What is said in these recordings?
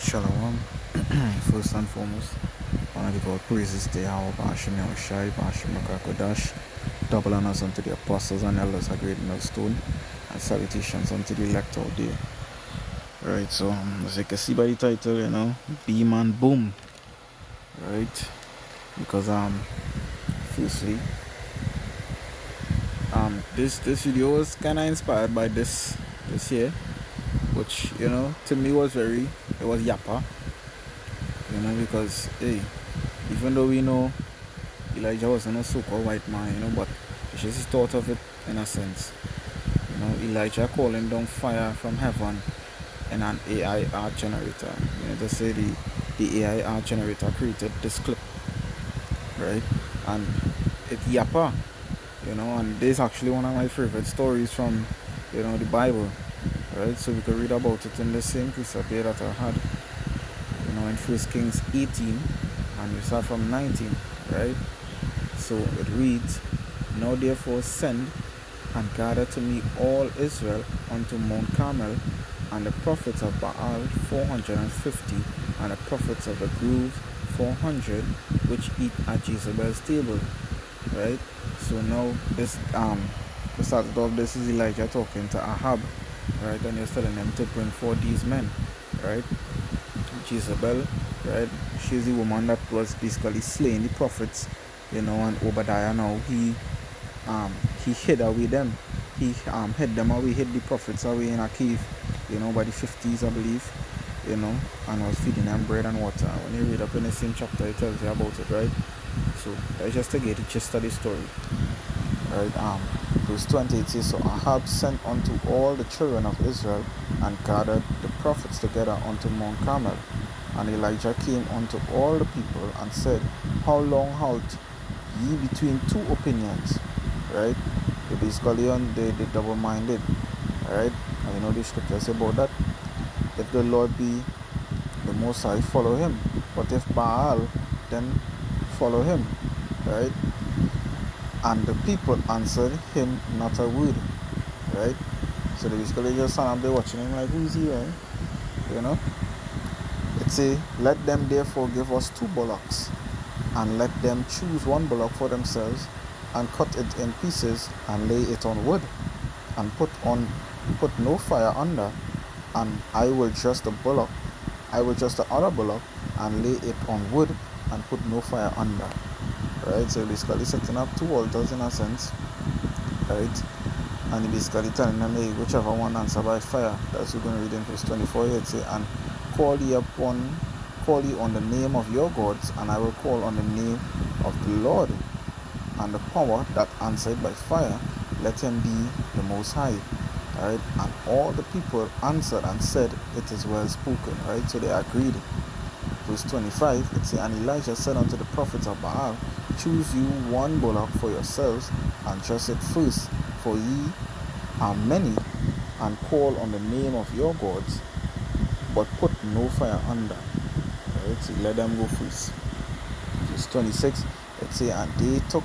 Shalom. First and foremost, I want to give all praises to our Bashim Yahushai, Bashim Makakodash, double honors unto the apostles and elders of great millstone, and salutations unto the elect out there. Right, so as you can see by the title, Beam and Boom. Right, because firstly, this video was kind of inspired by this here, which to me was it was yappa. Because hey, even though we know Elijah wasn't a so-called white man, but it's just thought of it in a sense. Elijah calling down fire from heaven and an AI art generator. To say the AI art generator created this clip, right? And it yappa, and this is actually one of my favorite stories from, the Bible, right? So we could read about it in the same precept here that I had, in 1 Kings 18, and we start from 19, right? So it reads, "Now therefore send and gather to me all Israel unto Mount Carmel, and the prophets of Baal 450, and the prophets of the grove 400, which eat at Jezebel's table." Right? So now this the start of this is Elijah talking to Ahab, right? And he's telling them to bring forth these men, right? Jezebel, right? She's the woman that was basically slaying the prophets, and Obadiah now he hid away them. He hid them away, hid the prophets away in a cave, by the 50s I believe, and was feeding them bread and water. When you read up in the same chapter it tells you about it, right? So that's just to get the gist of the story. Right, verse 28 says, "So Ahab sent unto all the children of Israel, and gathered the prophets together unto Mount Carmel. And Elijah came unto all the people, and said, How long halt ye between two opinions?" Right? They basically on the double-minded. Right? And the scriptures about that. If the Lord be the Most High, follow him. But if Baal, then follow him. Right? And the people answered him not a word. Right? So they basically just stand up there watching him like, who is he, right? It say, "Let them therefore give us 2 bullocks, and let them choose 1 bullock for themselves, and cut it in pieces, and lay it on wood, and put no fire under, and I will just the other bullock, and lay it on wood, and put no fire under." Right? So basically setting up 2 altars in a sense, right? And basically telling them, hey, whichever one answer by fire. That's what we're going to read in verse 24 here. It say, "And call ye on the name of your gods, and I will call on the name of the Lord. And the power that answered by fire, let him be the Most High." Right? And all the people answered and said, "It is well spoken." Right? So they agreed. Verse 25, it says, "And Elijah said unto the prophets of Baal, Choose you 1 bullock for yourselves, and dress it first, for ye are many, and call on the name of your gods, but put no fire under." Right? So let them go first. Verse 26, it says, "And they took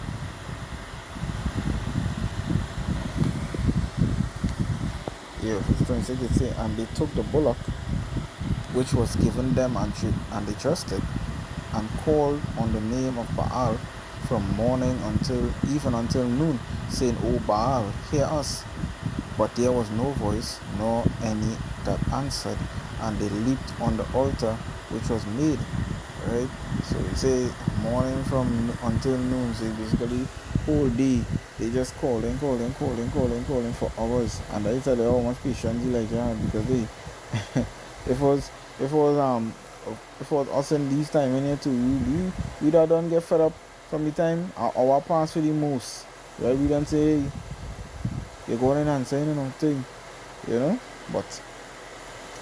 verse 26, it says, "And they took the bullock which was given them, and they dressed it, and called on the name of Baal from morning until noon, saying, O Baal, hear us. But there was no voice, nor any that answered, and they leaped on the altar which was made." Right? So it says morning until noon. So basically whole day they just calling for hours. And I tell you how much patience Elijah had, because if it was us in these time in here too, we don't get fed up from the time our pass for the most. Right? We don't say, hey, you're going in and saying thing, but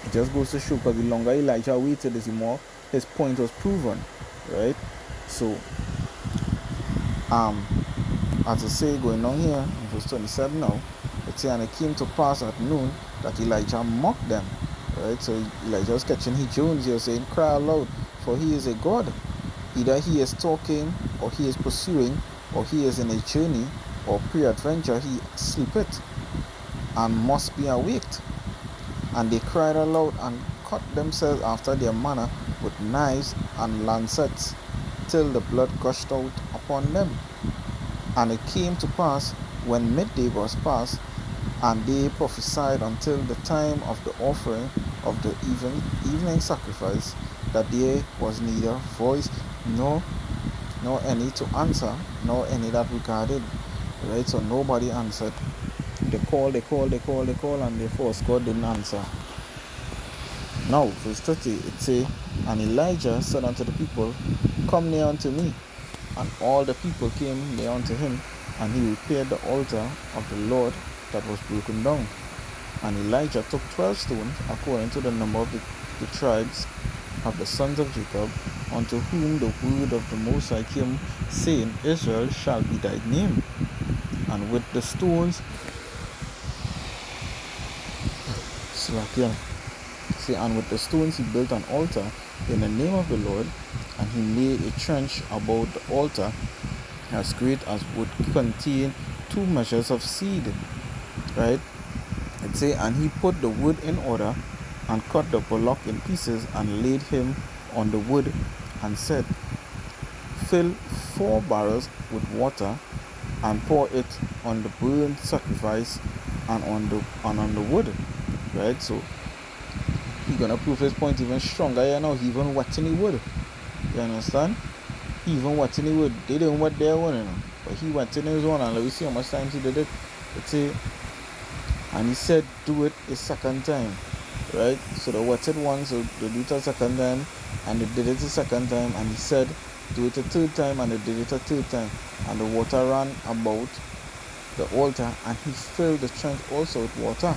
it just goes to show, because the longer Elijah waited, the more his point was proven. Right? So as I say, going on here in verse 27 now, it says, "And it came to pass at noon that Elijah mocked them." Right? So Elijah was catching his Jones here, saying, "Cry aloud, for he is a god. Either he is talking, or he is pursuing, or he is in a journey, or peradventure he sleepeth, and must be awaked." And they cried aloud and cut themselves after their manner with knives and lancets, till the blood gushed out upon them. And it came to pass, when midday was past, and they prophesied until the time of the offering of the evening sacrifice, that there was neither voice nor any to answer, nor any that regarded. Right? So nobody answered. They called, and the force God didn't answer. Now, verse 30, it say, and Elijah said unto the people, come near unto me. And all the people came near unto him, and he repaired the altar of the Lord that was broken down. And Elijah took 12 stones, according to the number of the tribes of the sons of Jacob, unto whom the word of the Most High came, saying, Israel shall be thy name. And with the stones, and with the stones he built an altar in the name of the Lord, and he made a trench about the altar as great as would contain 2 measures of seed. Right? It say, and he put the wood in order, and cut the bullock in pieces, and laid him on the wood, and said, fill 4 barrels with water, and pour it on the burnt sacrifice and on the wood. Right? So he's gonna prove his point even stronger here now. He even wetting the wood. You understand? He even wetting the wood. They didn't wet their one, you know. But he wetting his one, and let me see how much times he did it. Let's see. And he said, do it a second time. Right? So they wetted one, so they did it a second time, and they did it a second time, and he said, do it a third time, and they did it a third time. And the water ran about the altar, and he filled the trench also with water.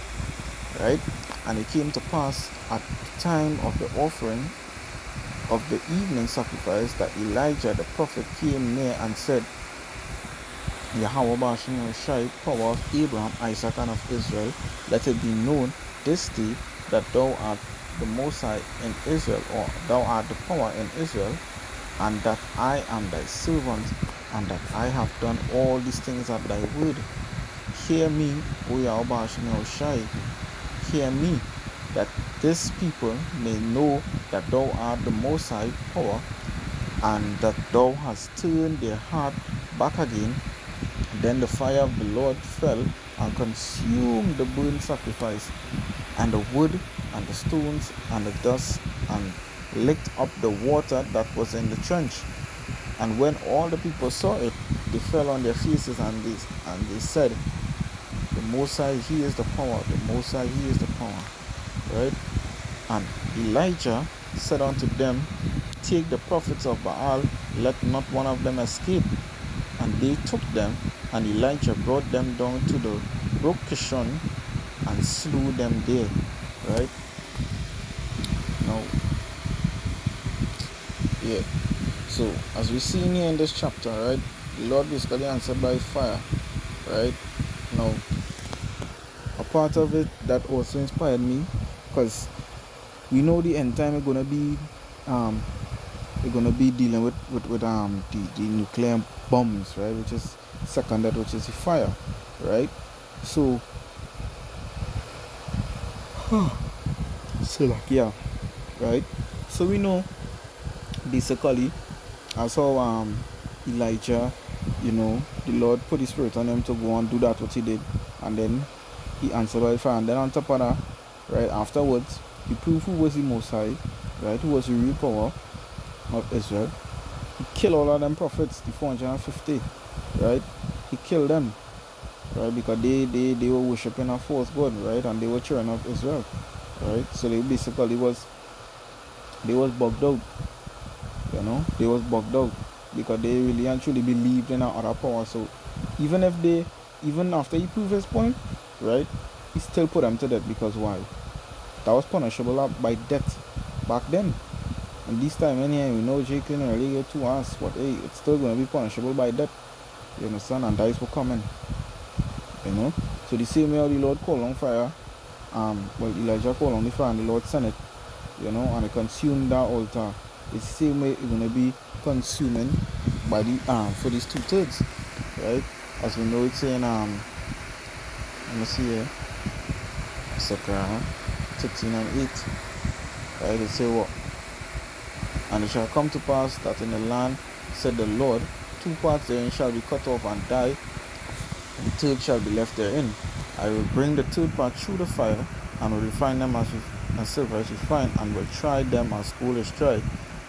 Right? And it came to pass at the time of the offering of the evening sacrifice, that Elijah the prophet came near and said, Yahweh Bashim Shai, power of Abraham, Isaac, and of Israel, let it be known this day that thou art the Most High in Israel, or thou art the power in Israel, and that I am thy servant, and that I have done all these things at thy word. Hear me, O Yahweh Bashim Shai, hear me, that this people may know that thou art the Most High power, and that thou hast turned their heart back again. Then the fire of the Lord fell and consumed the burnt sacrifice, and the wood, and the stones, and the dust, and licked up the water that was in the trench. And when all the people saw it, they fell on their faces, and they said, the Most High, he is the power, the Most High, he is the power. Right? And Elijah said unto them, take the prophets of Baal, let not one of them escape. And they took them, and Elijah brought them down to the brook Kishon, and slew them there. Right? Now, yeah. So, as we see here in this chapter, right, the Lord basically answered by fire. Right? Now, a part of it that also inspired me, because we know the end time is gonna be we're gonna be dealing with the nuclear bombs, right, which is seconded, which is the fire, right? So yeah, right? So we know basically as how Elijah, you know, the Lord put his spirit on him to go and do that what he did, and then he answered by fire. And then on top of that, right, afterwards, he proved who was the Most High, right, who was the real power of Israel. He killed all of them prophets, the 450, right? He killed them, right, because they were worshipping a false god, right, and they were children of Israel, right? So they basically was bugged out, you know, they was bugged out because they really and truly believed in other power. So even after he proved his point, right, he still put them to death. Because why? That was punishable by death back then. And this time anyhow, we know Jake didn't really get to us, but hey, it's still going to be punishable by death. You understand? And that is what coming. You know? So the same way how the Lord called on fire, Elijah called on the fire and the Lord sent it, you know, and it consumed that altar. It's the same way it's going to be consuming by the for these 2/3, right? As we know, it's saying let me see here, Zechariah 13 and 8. Right? It say what? And it shall come to pass that in the land, said the Lord, 2 parts therein shall be cut off and die, and the third shall be left therein. I will bring the third part through the fire, and will refine them as silver is refined, and will try them as gold is tried.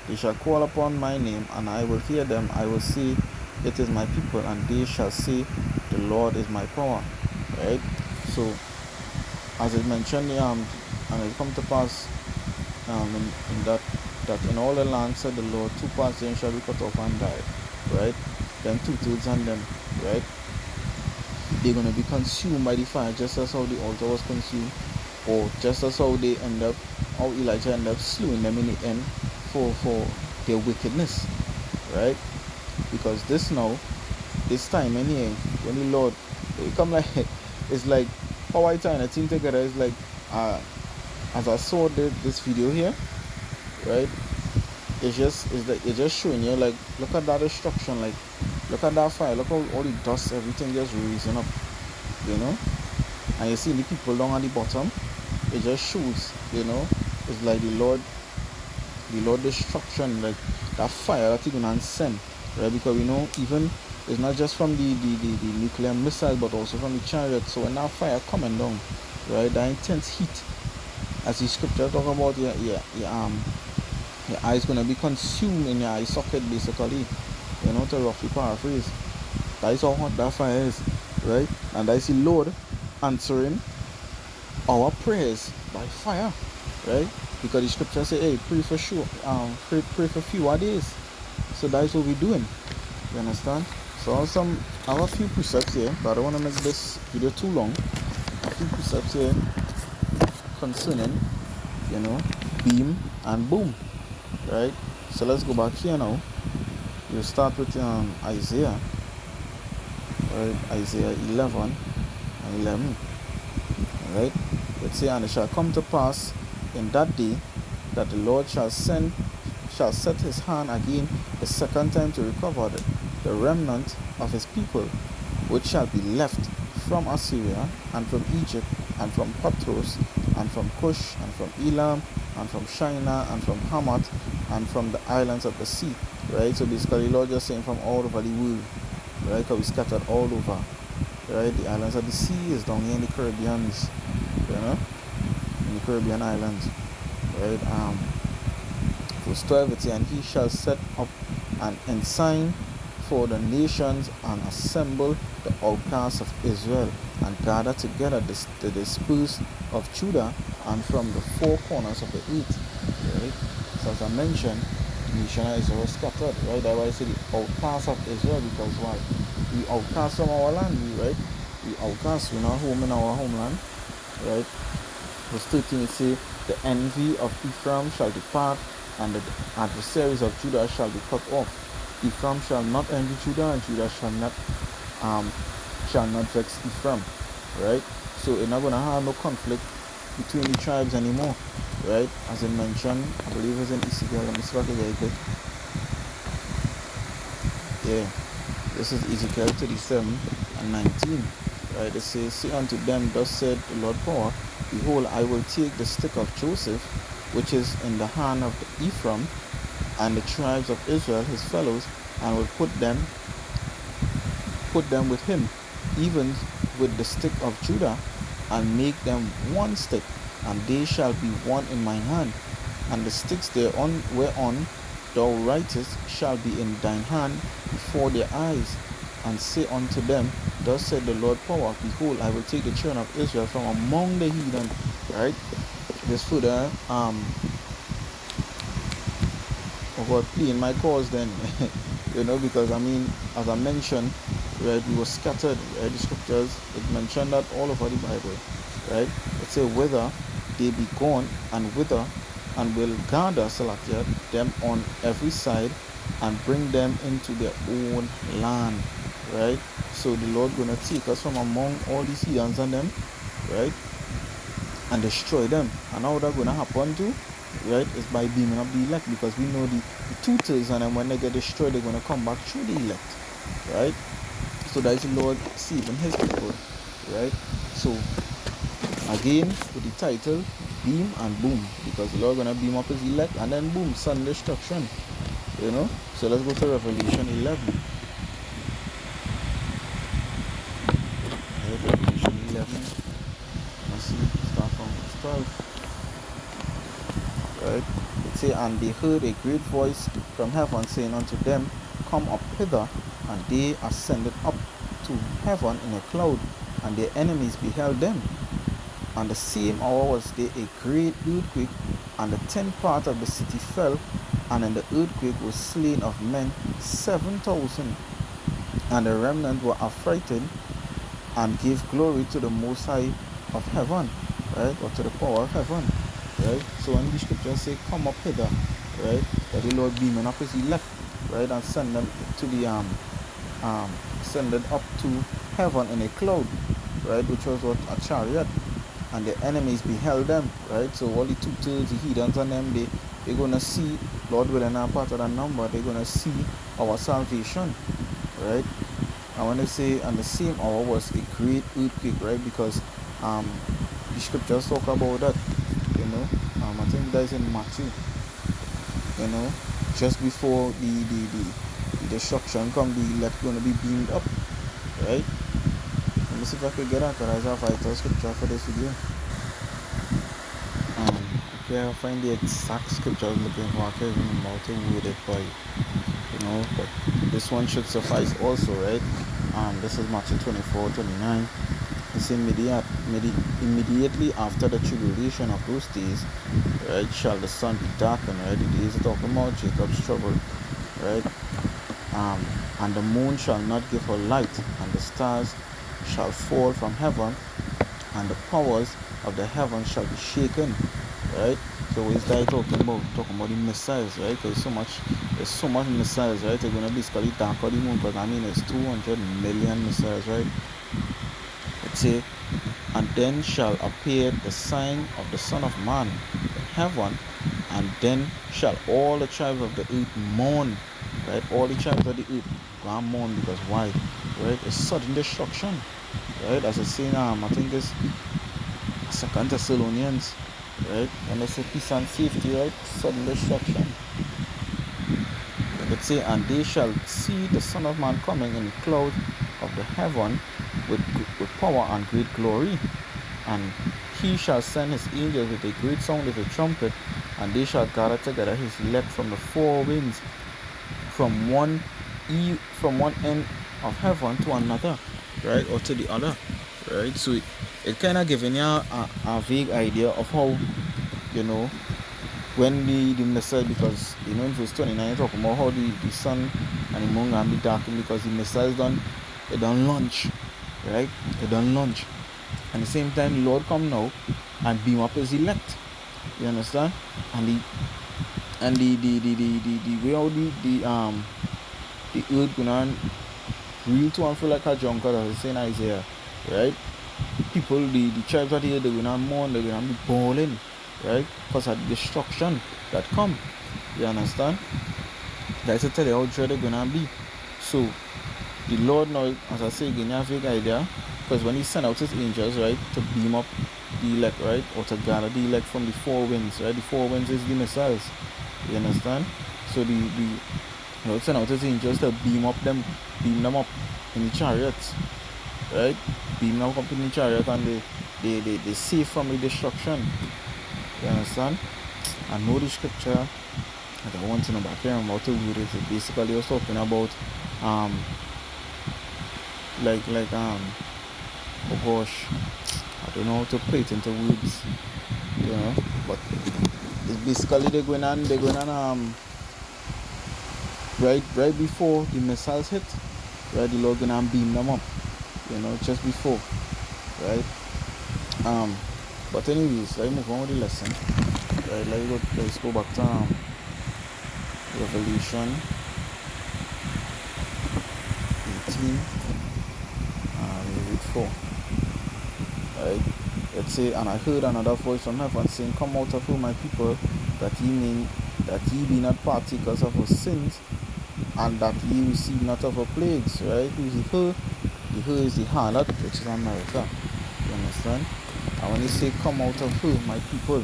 They shall call upon my name, and I will hear them. I will say, it is my people, and they shall say, the Lord is my power. Right? So, as it mentioned, and it come to pass in that in all the land, said the Lord, 2 parts therein shall be cut off and die. Right? Then 2/3 and them, right? They're gonna be consumed by the fire, just as how the altar was consumed, or just as how they end up, how Elijah ended up slewing them in the end for their wickedness, right? Because this time in here, when the Lord, it come like it's like how I tie a team together. It's like as I saw this video here, right? It's just showing you, like, look at that destruction, like look at that fire, look how all the dust, everything just raising up, you know, and you see the people down at the bottom. It just shows, you know, it's like the Lord destruction, like that fire that He's gonna send, right? Because we know even it's not just from the nuclear missile, but also from the chariot. So when that fire coming down, right, that intense heat, as the scripture talk about, your eyes gonna be consumed in your eye socket, basically, you know, to roughly paraphrase. That is how hot that fire is, right? And that is the Lord answering our prayers by fire, right? Because the scripture say, hey, pray for sure, pray for fewer days. So that is what we're doing. You understand? So I have a few precepts here, but I don't want to make this video too long. A few precepts here concerning, you know, beam and boom, right? So let's go back here now. We'll start with Isaiah, right? Isaiah 11 and 11, right? Let's say, and it shall come to pass in that day that the Lord shall set his hand again a second time to recover the remnant of his people, which shall be left from Assyria, and from Egypt, and from Patros, and from Cush, and from Elam, and from Shinar, and from Hamath, and from the islands of the sea. Right? So basically, the Lord just saying from all over the world, right? Because we scattered all over, right? The islands of the sea is down here in the Caribbeans, you know, in the Caribbean islands, right? Verse 12, it says, and he shall set up an ensign for the nations, and assemble the outcasts of Israel, and gather together the dispersed of Judah, and from the four corners of the earth. Right? So as I mentioned, the nation of Israel was scattered, right? That's why I say the outcasts of Israel, because why? We outcast from our land, right? We outcast, we're not home in our homeland, right? Verse 13, it says, the envy of Ephraim shall depart, and the adversaries of Judah shall be cut off. Ephraim shall not envy Judah, and Judah shall not vex Ephraim, right? So it's not gonna have no conflict between the tribes anymore, right? As I mentioned, I believe it's in Ezekiel. Let me see if I can get it quick. Yeah, this is Ezekiel 37 and 19, right? It says, say unto them, thus said the Lord power, behold, I will take the stick of Joseph, which is in the hand of the Ephraim, and the tribes of Israel his fellows, and will put them with him, even with the stick of Judah, and make them one stick, and they shall be one in mine hand. And the sticks thereon whereon thou writest shall be in thine hand before their eyes. And say unto them, thus said the Lord power, behold, I will take the children of Israel from among the heathen. Right? This further about pleading my cause then, you know, because I mean, as I mentioned, right, we were scattered, right? The scriptures, it mentioned that all over the Bible, right? It says, whether they be gone, and whither, and will gather, Salakia, them on every side, and bring them into their own land, right? So the Lord gonna take us from among all these heathens and them, right, and destroy them. And how that gonna happen too, right, is by beaming up the elect, because we know the tutors, and then when they get destroyed, they're gonna come back through the elect, right? So that is the Lord saving his people, right? So again, with the title, beam and boom, because the Lord gonna beam up his elect, and then boom, sudden destruction. You know. So let's go to Revelation 11. Revelation 11. Let's see. Start from verse 12. Right. It say, and they heard a great voice from heaven saying unto them, come up hither. And they ascended up to heaven in a cloud, and their enemies beheld them. And the same hour was there a great earthquake, and the 10th part of the city fell, and in the earthquake was slain of men 7,000. And the remnant were affrighted, and gave glory to the Most High of heaven, right, or to the power of heaven, right. So when the scriptures say, come up hither, right, that the Lord beaming up his elect, right, and send them to the send it up to heaven in a cloud, right, which was what, a chariot, and the enemies beheld them, right. So all the 2/3, the heathens and them, they're gonna see, Lord willing, and part of that number, they're gonna see our salvation, right. I want to say, and the same hour was a great earthquake, right, because the scriptures talk about that, you know. I think that is in Matthew, you know, just before the destruction come, the elect gonna be beamed up, right. Let me see if I could get that, because I have vital scripture for this video. Okay, I'll find the exact scripture I was looking for. I can't remember how to word it by, you know, but this one should suffice also, right. This is Matthew 24:29. It's immediately after the tribulation of those days, right, shall the sun be darkened, right. The days are talking about Jacob's trouble, right. And the moon shall not give her light, and the stars shall fall from heaven, and the powers of the heavens shall be shaken, right. So what is that talking about? Talking about the missiles, right? Because there's so much missiles, right? They're gonna basically dark out the moon, but I mean it's 200 million missiles, right? Let's say, and then shall appear the sign of the Son of Man in heaven, and then shall all the tribes of the earth mourn, right? All the tribes of the earth go and mourn, because why? Right? It's sudden destruction, right? As I say now, I think it's 2 Thessalonians, right? When they say peace and safety, right? Sudden destruction. Let's say, and they shall see the Son of Man coming in the cloud of the heaven with power and great glory. And he shall send his angels with a great sound of a trumpet, and they shall gather together his elect from the four winds, from one end of heaven to another, right, or to the other, right. So it kind of giving you a vague idea of how, you know, when the missile, because you know in verse 29 talk about how the sun and the moon can be darkened, because the missiles done launch, right. They done launch, and at the same time the Lord come now and beam up his elect, you understand. And the way how the earth gonna real to and feel like a junker, as I say in Isaiah, right. People, the tribes out here, they're gonna mourn, they're gonna be bawling, right, because of the destruction that come, you understand. That's to tell you how dread they're gonna be. So the Lord now, as I say again, you have a vague idea, because when he sent out his angels, right, to beam up the elect, right, or to gather the elect from the four winds, right. The four winds is the missiles, you understand. So the Lord sent out his angels to beam them up in the chariots, right, beam them up in the chariot, and they save from the destruction, you understand. I know the scripture that I want to know, but I can't remember how to read it. It basically was talking about oh gosh, I don't know how to put it into words, you know, but it's basically they're going on right before the missiles hit, right, the Lord gonna beam them up, you know, just before, right. But anyways, let's move on with the lesson, right. Let's go back to Revelation 18, read 4, right. Let's say, and I heard another voice from heaven saying, come out of her, my people, that ye be not partakers of her sins, and that ye receive not of her plagues, right. Who is the her? The her is the harlot, which is America, you understand. And when he say, come out of her, my people,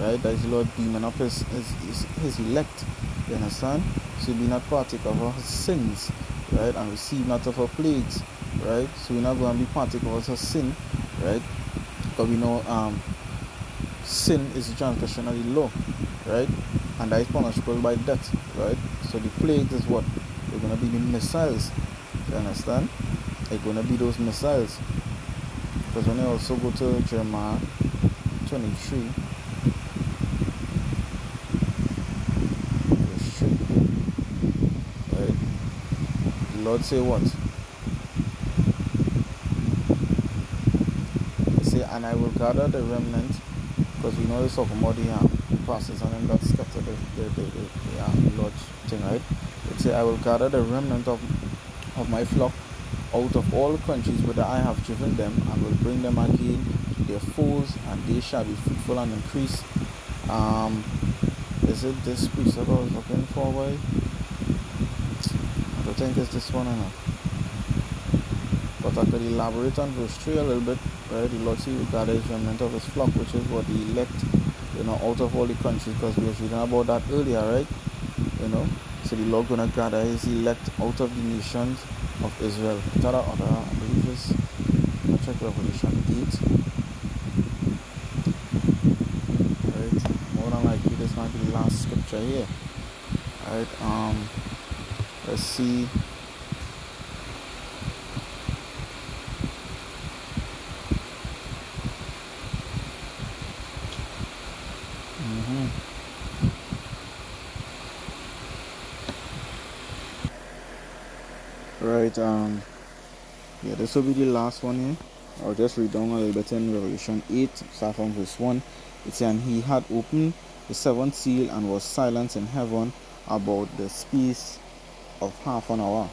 right, that is the Lord beaming up his elect. You understand? So be not partaker of her sins, right, and receive not of her plagues, right? So we're not going to be partaker of her sin, right? Because we know sin is the transgression of the law, right? And that is punishable by death, right? So the plagues is what? They're going to be the missiles. You understand? They're going to be those missiles. Because when you also go to Jeremiah 23, verse 3, right? The Lord say what? He say, and I will gather the remnant, because we know this talking about the pastors and them that scatter the Lord's thing, right? It say, I will gather the remnant of my flock out of all the countries whither I have driven them, and will bring them again to their foes, and they shall be fruitful and increase. Is it this piece that I was looking for? Why? I don't think it's this one enough. But I could elaborate on verse 3 a little bit, right? The Lord see will gather his remnant of his flock, which is what the elect, out of all the countries, because we were reading about that earlier, right? So the Lord gonna gather his elect out of the nations of Israel. I believe is, I'll check Revelation 8. Right? More than likely this might be the last scripture here. Right? Let's see. Right, yeah, this will be the last one here. I'll just read down a little bit in Revelation 8, start from verse 1. It says, and he had opened the seventh seal, and was silence in heaven about the space of half an hour.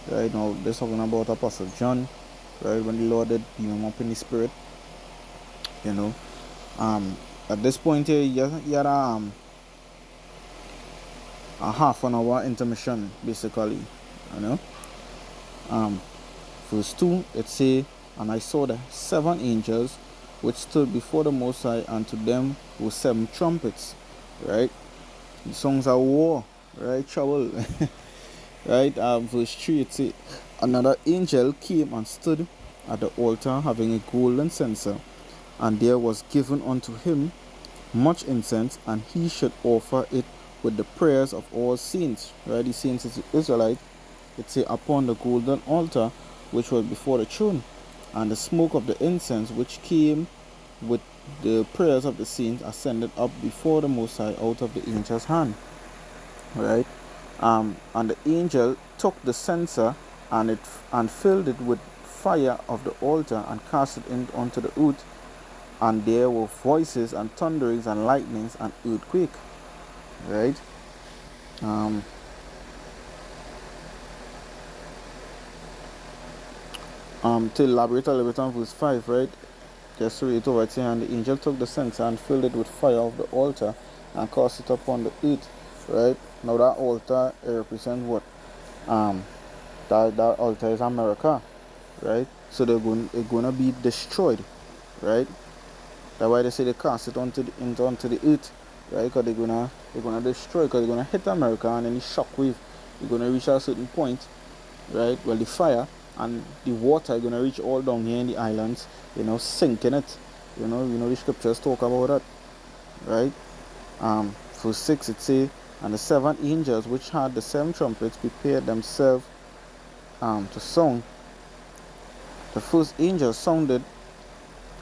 Right, now this talking about Apostle John, right, when the Lord did beam him up in the spirit. At this point here, he had a half an hour intermission, basically. Verse 2, it say, and I saw the 7 angels which stood before the Most High, and to them were 7 trumpets. Right? The songs are war, right? Trouble. Right? Verse 3, it say, another angel came and stood at the altar, having a golden censer, and there was given unto him much incense, and he should offer it with the prayers of all saints. Right? The saints is Israelite. It say, upon the golden altar which was before the throne, and the smoke of the incense which came with the prayers of the saints ascended up before the Most High out of the angel's hand. Right? And the angel took the censer and filled it with fire of the altar, and cast it onto the earth, and there were voices and thunderings and lightnings and earthquake. Right? To elaborate a little bit on verse 5, right? Just to read it over it, and the angel took the censer and filled it with fire of the altar, and cast it upon the earth. Right? Now that altar represents what? That altar is America. Right? So they're gonna be destroyed. Right? That's why they say they cast it onto the earth. Right? Because they're gonna destroy, because they're gonna hit America, and then the shockwave is gonna reach a certain point. Right? Well, the fire and the water are gonna reach all down here in the islands, sinking it. The scriptures talk about that. Right? Verse 6, it say, and the 7 angels which had the 7 trumpets prepared themselves to sound. The first angel sounded,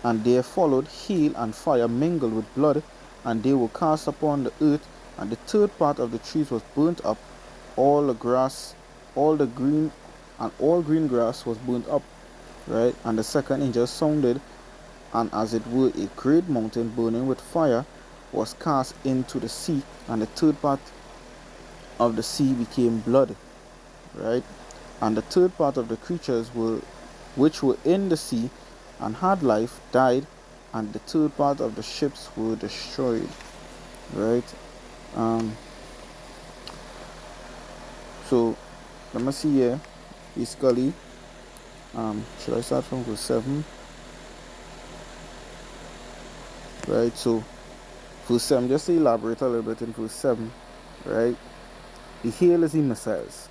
and there followed hail and fire mingled with blood, and they were cast upon the earth, and the third part of the trees was burnt up, all the grass, all green grass was burnt up. Right? And the second angel sounded, and as it were a great mountain burning with fire was cast into the sea, and the third part of the sea became blood. Right? And the third part of the creatures which were in the sea and had life died, and the third part of the ships were destroyed. Right? So let me see here. Basically, should I start from verse 7? right? So verse 7, just to elaborate a little bit in verse 7, right? The hail is the missiles,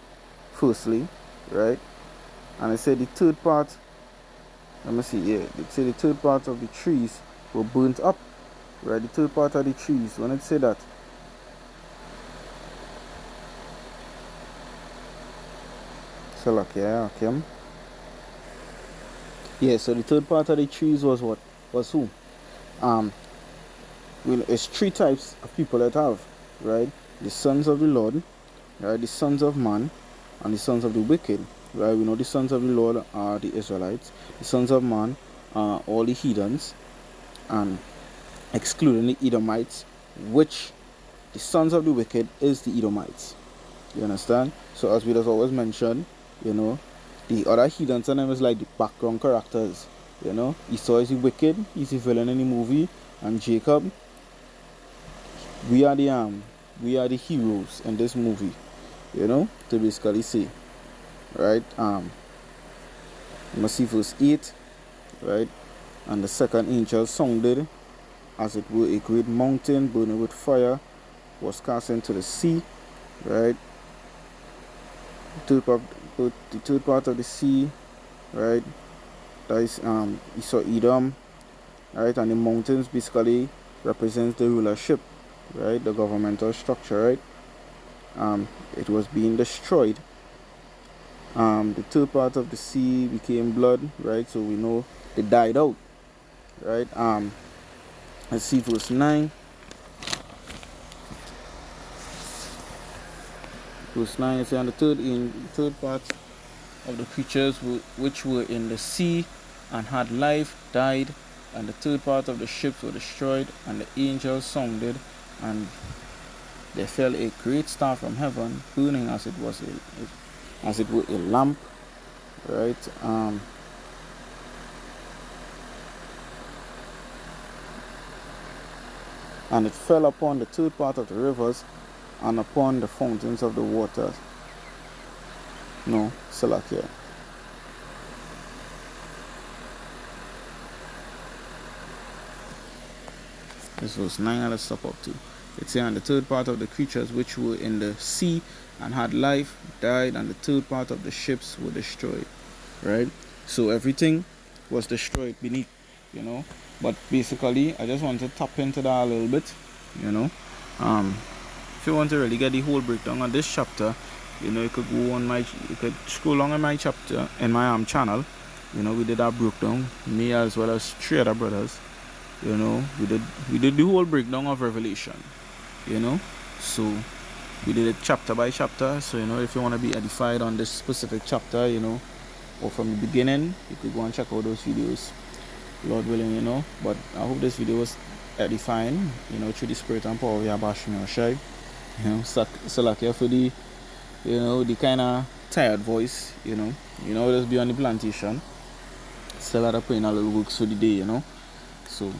firstly, right? And I said the third part, let me see, yeah, it said the third part of the trees were burnt up, right? The third part of the trees, when it said that, so like, yeah, okay. Yeah, so the third part of the trees was what? Was who? It's three types of people that have, right? The sons of the Lord, right? The sons of man, and the sons of the wicked, right? We know the sons of the Lord are the Israelites. The sons of man are all the heathens, and excluding the Edomites, which the sons of the wicked is the Edomites. You understand? So as we just always mention, you know, the other heathens and them is like the background characters. You know, Esau is the wicked, he's the villain in the movie, and Jacob, we are the heroes in this movie. You know, to basically say, right? You must see verse 8, right? And the second angel sounded, as it were a great mountain burning with fire, was cast into the sea, right? The third part of the sea, right? That is you saw Edom, right? And the mountains basically represents the rulership, right? The governmental structure, right? It was being destroyed. The third part of the sea became blood, right? So we know they died out, right? Let's see verse 9. Verse 9 is on the third part of the creatures which were in the sea and had life died, and the third part of the ships were destroyed, and the angels sounded, and there fell a great star from heaven, burning as it were a lamp, right? And it fell upon the third part of the rivers and upon the fountains of the waters. No, Salakia. This was 9, let's stop up to. It's here, and the third part of the creatures which were in the sea and had life died, and the third part of the ships were destroyed. Right? So everything was destroyed beneath, you know. But basically, I just want to tap into that a little bit, you know. If you want to really get the whole breakdown on this chapter, you know, you could scroll along in my chapter, in my channel. You know, we did that breakdown, me as well as 3 other brothers. You know, we did the whole breakdown of Revelation. You know, so we did it chapter by chapter. So you know, if you want to be edified on this specific chapter, you know, or from the beginning, you could go and check out those videos, Lord willing, you know. But I hope this video was edifying, you know, through the spirit and power of Yabashim Yoshai. You know, Salakia for the, you know, the kind of tired voice, you know, just be on the plantation, still had to put in a little works for the day, you know. So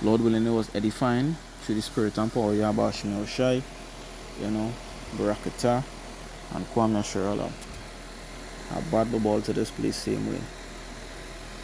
Lord willing, it was edifying through the spirit and power of Yabashim Yoshai, you know, Barakata and Kwame Sherala. I brought the ball to this place same way.